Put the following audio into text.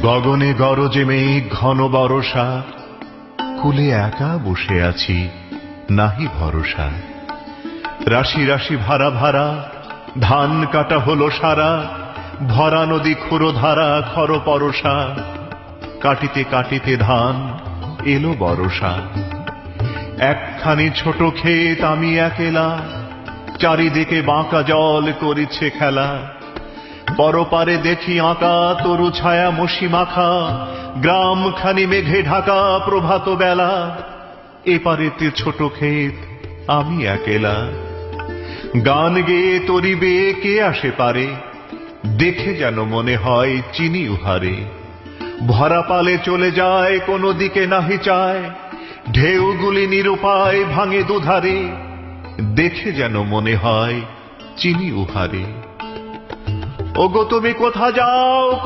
গগনে গরজে মেঘ ঘন বরষা, কুলে একা বসে আছি নাহি ভরসা। রাশি রাশি ভাড়া ভাড়া ধান কাটা হলো সারা, ভরা নদী ক্ষুরধারা খর পরশা। কাটিতে কাটিতে ধান এলো বরষা। একখানি ছোট ক্ষেত আমি একেলা, চারিদিকে বাঁকা জল করিছে খেলা। পরপারে দেখি আঁকা তরু ছায়া মশি মাখা, গ্রাম খানি মেঘে ঢাকা প্রভাত বেলা। এপারেতে ছোট ক্ষেত আমি একেলা, গান গেয়ে তরিবে কে আসে পারে, দেখে যেন মনে হয় চিনি উহারে। ভরা পালে চলে যায় কোনো দিকে নাহি চায়, ঢেউগুলি নিরুপায় ভাঙে দুধারে, দেখে যেন মনে হয় চিনি উহারে। ওগো তুমি কোথা যাও।